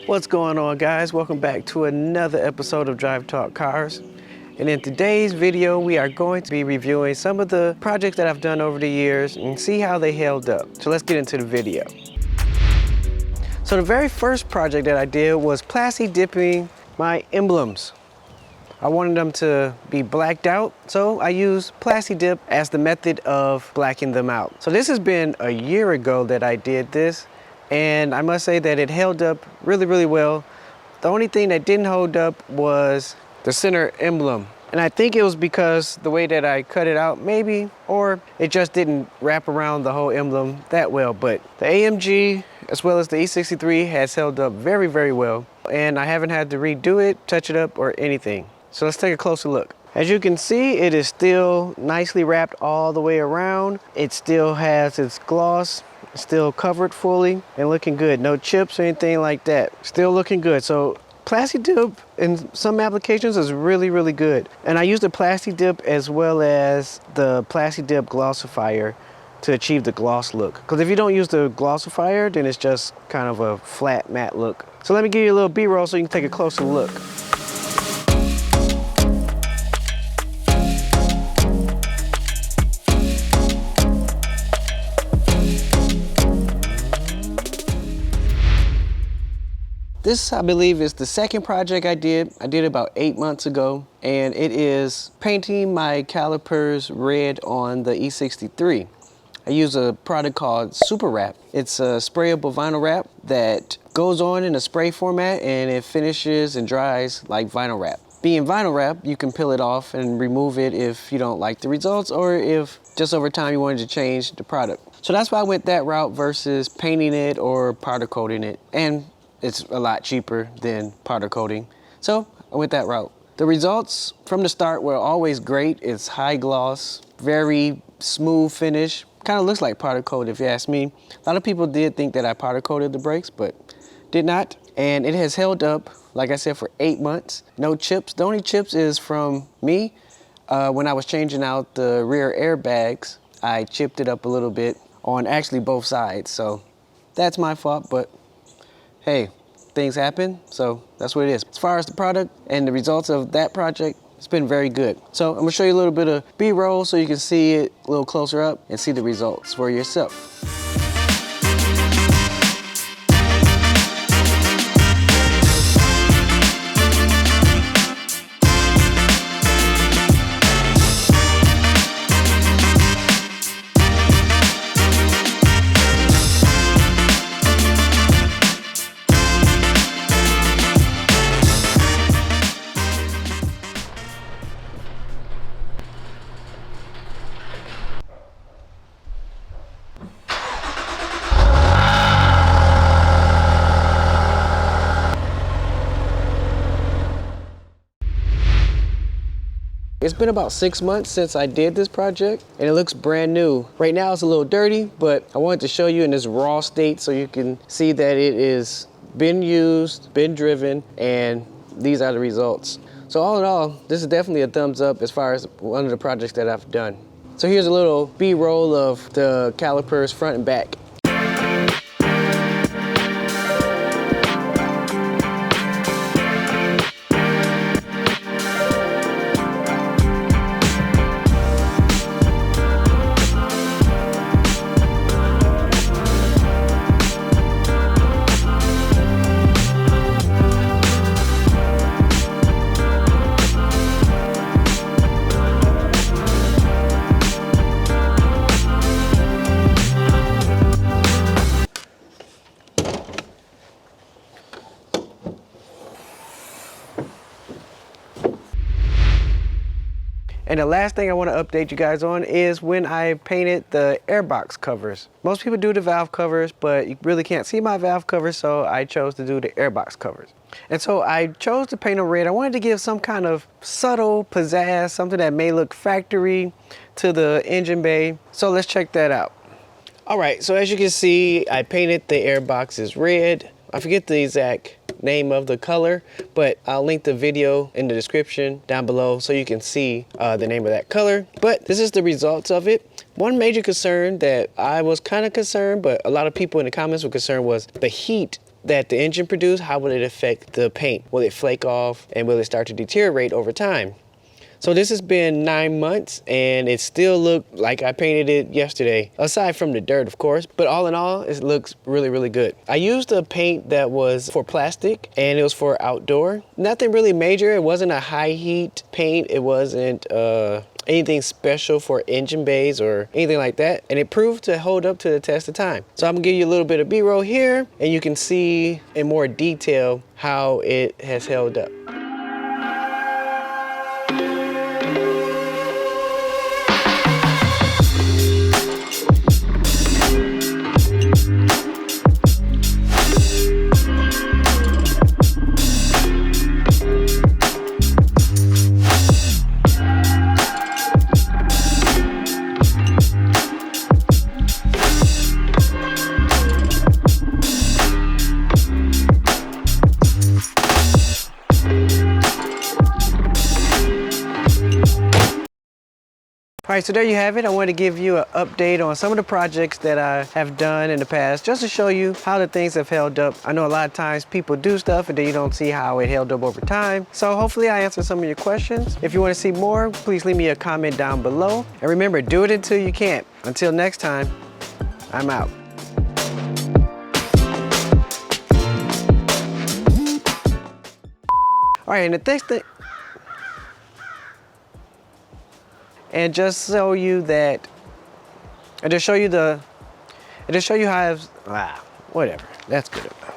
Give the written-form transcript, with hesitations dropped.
What's going on, guys? Welcome back to another episode of Drive Talk Cars. And in today's video, we are going to be reviewing some of the projects that I've done over the years and see how they held up. So let's get into the video. So the very first project that I did was Plasti dipping my emblems. I wanted them to be blacked out, so I used Plasti dip as the method of blacking them out. So this has been a year ago that I did this, and I must say that it held up really well. The only thing that didn't hold up was the center emblem. And I think it was because the way that I cut it out, maybe, or it just didn't wrap around the whole emblem that well. But the AMG, as well as the E63, has held up very well. And I haven't had to redo it, touch it up, or anything. So let's take a closer look. As you can see, it is still nicely wrapped all the way around. It still has its gloss. Still covered fully and looking good. No chips or anything like that. Still looking good. So Plasti dip in some applications is really good. And I use the Plasti dip as well as the Plasti dip glossifier to achieve the gloss look. Because if you don't use the glossifier, then it's just kind of a flat matte look. So let me give you a little B-roll so you can take a closer look. This, I believe, is the second project I did. I did it about 8 months ago, and it is painting my calipers red on the E63. I use a product called Super Wrap. It's a sprayable vinyl wrap that goes on in a spray format, and it finishes and dries like vinyl wrap. Being vinyl wrap, you can peel it off and remove it if you don't like the results, or if just over time you wanted to change the product. So that's why I went that route versus painting it or powder coating it. And it's a lot cheaper than powder coating. So I went that route. The results from the start were always great. It's high gloss, very smooth finish. Kind of looks like powder coat if you ask me. A lot of people did think that I powder coated the brakes, but did not. And it has held up, like I said, for 8 months. No chips. The only chips is from me. When I was changing out the rear airbags, I chipped it up a little bit on actually both sides. So that's my fault, but hey, things happen, so that's what it is. As far as the product and the results of that project, it's been very good. So I'm gonna show you a little bit of B-roll so you can see it a little closer up and see the results for yourself. It's been about 6 months since I did this project, and it looks brand new. Right now it's a little dirty, but I wanted to show you in this raw state so you can see that it is been used, been driven, and these are the results. So all in all, this is definitely a thumbs up as far as one of the projects that I've done. So here's a little B-roll of the calipers front and back. And the last thing I want to update you guys on is when I painted the airbox covers. Most people do the valve covers, but you really can't see my valve covers, so I chose to do the airbox covers. And so I chose to paint them red. I wanted to give some kind of subtle pizzazz, something that may look factory to the engine bay. So let's check that out. All right, so as you can see, I painted the airboxes red. I forget the exact name of the color, but I'll link the video in the description down below so you can see the name of that color. But this is the results of it. One major concern that I was kind of concerned, but a lot of people in the comments were concerned, was the heat that the engine produced. How will it affect the paint? Will it flake off and will it start to deteriorate over time? So this has been 9 months and it still looked like I painted it yesterday, aside from the dirt, of course. But all in all, it looks really, really good. I used a paint that was for plastic and it was for outdoor. Nothing really major. It wasn't a high heat paint. It wasn't anything special for engine bays or anything like that. And it proved to hold up to the test of time. So I'm gonna give you a little bit of B-roll here and you can see in more detail how it has held up. All right, so there you have it. I wanted to give you an update on some of the projects that I have done in the past, just to show you how the things have held up. I know a lot of times people do stuff and then you don't see how it held up over time. So hopefully I answered some of your questions. If you want to see more, please leave me a comment down below. And remember, do it until you can't. Until next time, I'm out. All right, and the next thing, and just show you that, and to show you how I've, whatever, that's good enough.